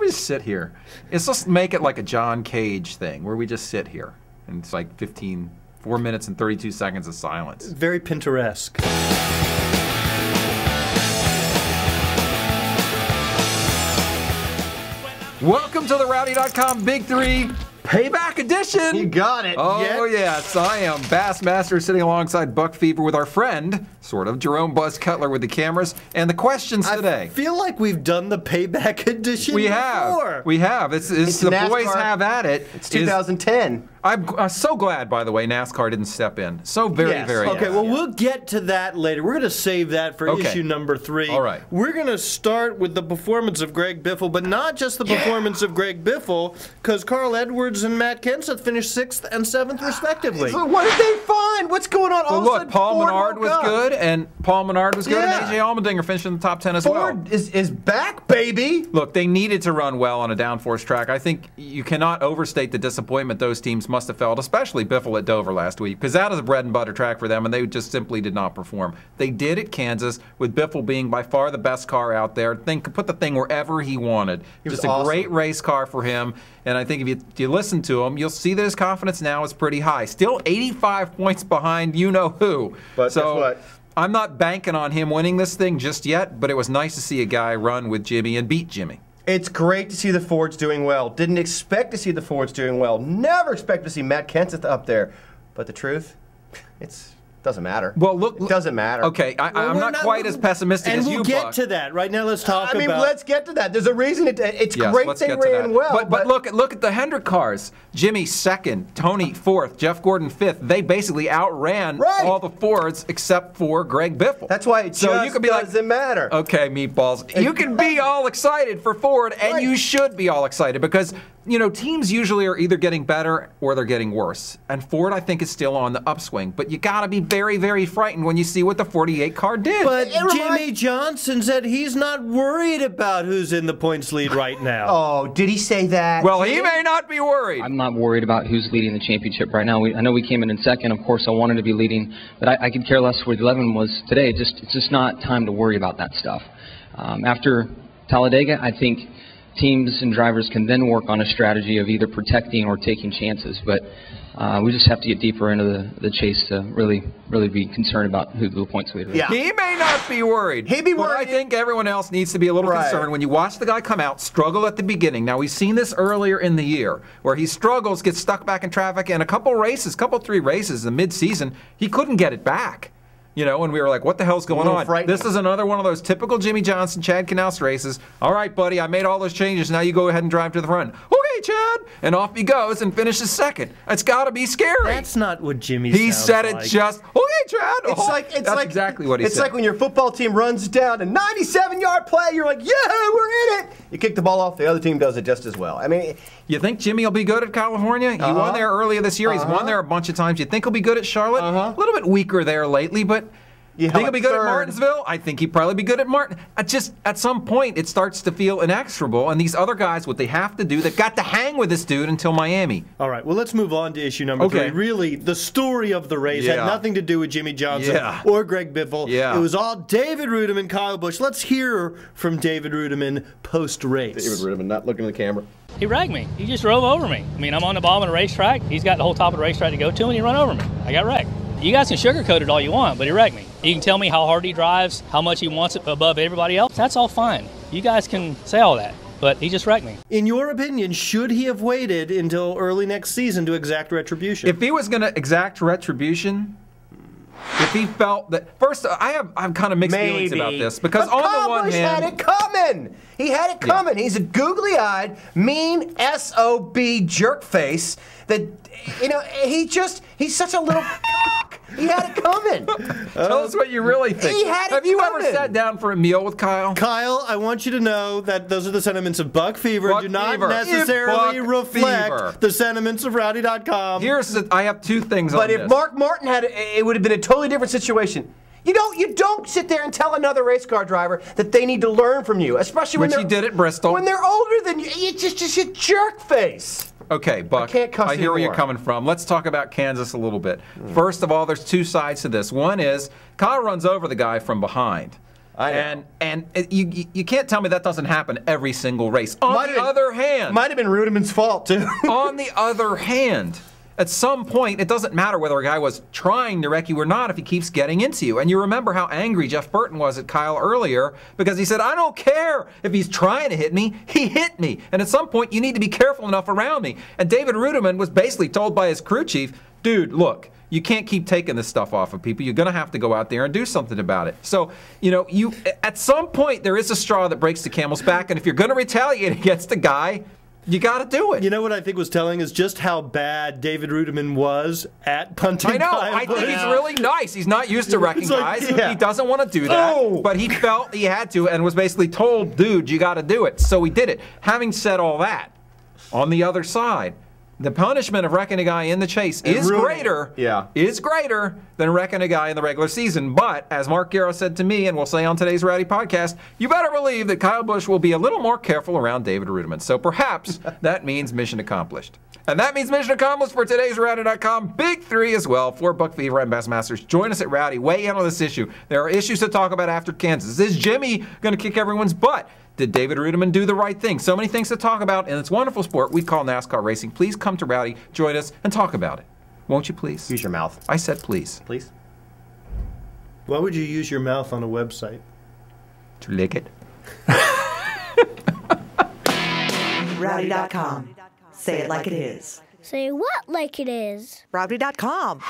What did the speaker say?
we just sit here? Let's make it like a John Cage thing where we just sit here and it's like 4 minutes and 32 seconds of silence. Very Pinteresque. Welcome to the Rowdy.com Big 3 Payback Edition. You got it. Oh, yes. I am Bassmaster sitting alongside Buck Fever with our friend, sort of, Jerome Buzz Cutler with the cameras, and the questions today. I feel like we've done the Payback Edition We before. have. We have. It's the NASCAR. boys have at it. It's 2010. I'm so glad, by the way, NASCAR didn't step in. So very. Okay, well, we'll get to that later. We're going to save that for issue number 3. All right. We're going to start with the performance of Greg Biffle, but not just the performance of Greg Biffle, because Carl Edwards and Matt Kenseth finished 6th and 7th, respectively. So what did they find? What's going on? Well, look, Paul Menard was good, and AJ Allmendinger finished in the top 10 as well. Ford is back, baby. Look, they needed to run well on a downforce track. I think you cannot overstate the disappointment those teams must have felt, especially Biffle at Dover last week, because that is a bread and butter track for them, and they just simply did not perform. They did at Kansas, with Biffle being by far the best car out there. Put the thing wherever he wanted. Just a great race car for him, and I think if you listen to him, you'll see that his confidence now is pretty high. Still 85 points behind you-know-who. But so, guess what? I'm not banking on him winning this thing just yet, but it was nice to see a guy run with Jimmie and beat Jimmie. It's great to see the Fords doing well. Didn't expect to see the Fords doing well. Never expect to see Matt Kenseth up there. But the truth, doesn't matter. Well, look, it doesn't matter. Okay, I'm not quite as pessimistic as you, And we'll get to that. Right now, let's talk about... I mean, let's get to that. There's a reason it's great they ran well. But look at the Hendrick cars. Jimmie 2nd, Tony 4th, Jeff Gordon 5th. They basically outran all the Fords except for Greg Biffle. That's why it doesn't matter. Okay, meatballs. You can be all excited for Ford, and you should be all excited because, you know, teams usually are either getting better or they're getting worse. And Ford, I think, is still on the upswing. But you got to be very, very frightened when you see what the 48 car did. But Jimmie Johnson said he's not worried about who's in the points lead right now. Oh, did he say that? Well, he may not be worried. I'm not worried about who's leading the championship right now. I know we came in second. Of course, I wanted to be leading. But I could care less where the 11 was today. It's just not time to worry about that stuff. After Talladega, I think teams and drivers can then work on a strategy of either protecting or taking chances. But we just have to get deeper into the chase to really be concerned about who the points leader is. Yeah. He may not be worried. He'd be worried. But I think everyone else needs to be a little concerned when you watch the guy come out, struggle at the beginning. Now, we've seen this earlier in the year where he struggles, gets stuck back in traffic, and a couple 3 races in mid-season, he couldn't get it back. You know, and we were like, what the hell's going on? This is another one of those typical Jimmie Johnson, Chad Knaus races. All right, buddy, I made all those changes. Now you go ahead and drive to the front. Okay, Chad. And off he goes and finishes 2nd. It's got to be scary. That's not what Jimmie He said like. it just, okay, Chad. It's That's exactly what he said. It's like when your football team runs down a 97-yard play, you're like, yeah, we're in it. You kick the ball off, the other team does it just as well. I mean, you think Jimmie will be good at California? He won there earlier this year. He's won there a bunch of times. You think he'll be good at Charlotte? A little bit weaker there lately, but... You think he'll be good at Martinsville? I think he'd probably be good at Martin. At some point, it starts to feel inexorable, and these other guys, what they have to do, they've got to hang with this dude until Miami. All right, well, let's move on to issue number 3. Really, the story of the race had nothing to do with Jimmie Johnson or Greg Biffle. It was all David Rudiman, Kyle Busch. Let's hear from David Rudiman post-race. David Rudiman not looking at the camera. He ragged me. He just drove over me. I mean, I'm on the bottom of the racetrack. He's got the whole top of the racetrack to go to, and he run over me. I got wrecked. You guys can sugarcoat it all you want, but he wrecked me. You can tell me how hard he drives, how much he wants it above everybody else. That's all fine. You guys can say all that, but he just wrecked me. In your opinion, should he have waited until early next season to exact retribution? If he was going to exact retribution, if he felt that... First, I'm kind of mixed feelings about this, because on the one hand... He had it coming. He had it coming. He's a googly-eyed, mean SOB jerkface that, you know, he's such a little cock. He had it coming. Tell us what you really think. He had it Have you ever sat down for a meal with Kyle? Kyle, I want you to know that those are the sentiments of Buck Fever. Do not necessarily reflect the sentiments of Rowdy.com. I have 2 things on this. But if Mark Martin had it would have been a totally different situation. You don't sit there and tell another race car driver that they need to learn from you, especially when he did at Bristol. When they're older than you. It's just a jerk face. Okay, Buck, I hear where you're coming from. Let's talk about Kansas a little bit. First of all, there's 2 sides to this. One is Kyle runs over the guy from behind. I know. And you can't tell me that doesn't happen every single race. On the other hand, might have been Rudiman's fault too. On the other hand, at some point, it doesn't matter whether a guy was trying to wreck you or not if he keeps getting into you. And you remember how angry Jeff Burton was at Kyle earlier because he said, I don't care if he's trying to hit me, he hit me. And at some point, you need to be careful enough around me. And David Rudiman was basically told by his crew chief, dude, look, you can't keep taking this stuff off of people. You're going to have to go out there and do something about it. So, at some point, there is a straw that breaks the camel's back. And if you're going to retaliate against the guy, you got to do it. You know what I think was telling is just how bad David Rudiman was at punting. I know. I think he's really nice. He's not used to wrecking guys. Yeah. He doesn't want to do that. But he felt he had to and was basically told, dude, you got to do it. So he did it. Having said all that, on the other side, the punishment of wrecking a guy in the chase is greater than wrecking a guy in the regular season. But, as Mark Garrow said to me, and we'll say on today's Rowdy podcast, you better believe that Kyle Busch will be a little more careful around David Rudiman. So perhaps that means mission accomplished. And that means mission accomplished for today's Rowdy.com Big Three as well. For Buck Fever and Bassmasters, join us at Rowdy. Weigh in on this issue. There are issues to talk about after Kansas. Is Jimmie going to kick everyone's butt? Did David Rudiman do the right thing? So many things to talk about in this wonderful sport we call NASCAR racing. Please come to Rowdy, join us, and talk about it. Won't you please? Use your mouth. I said please. Please. Why would you use your mouth on a website? To lick it. Rowdy.com. Say it like it is. Say what like it is? Rowdy.com.